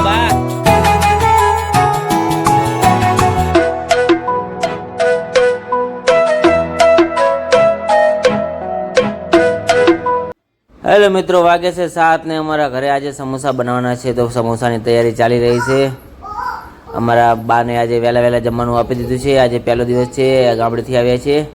બા. હેલો મિત્રો, વાગે છે 7 ને અમારા ઘરે આજે સમોસા બનાવવાના છે, તો સમોસાની તૈયારી ચાલી રહી છે. અમારા બાને આજે વહેલા જમવાનું આપી દીધું છે. આજે પહેલો દિવસ છે, ગામડેથી આવ્યા છે.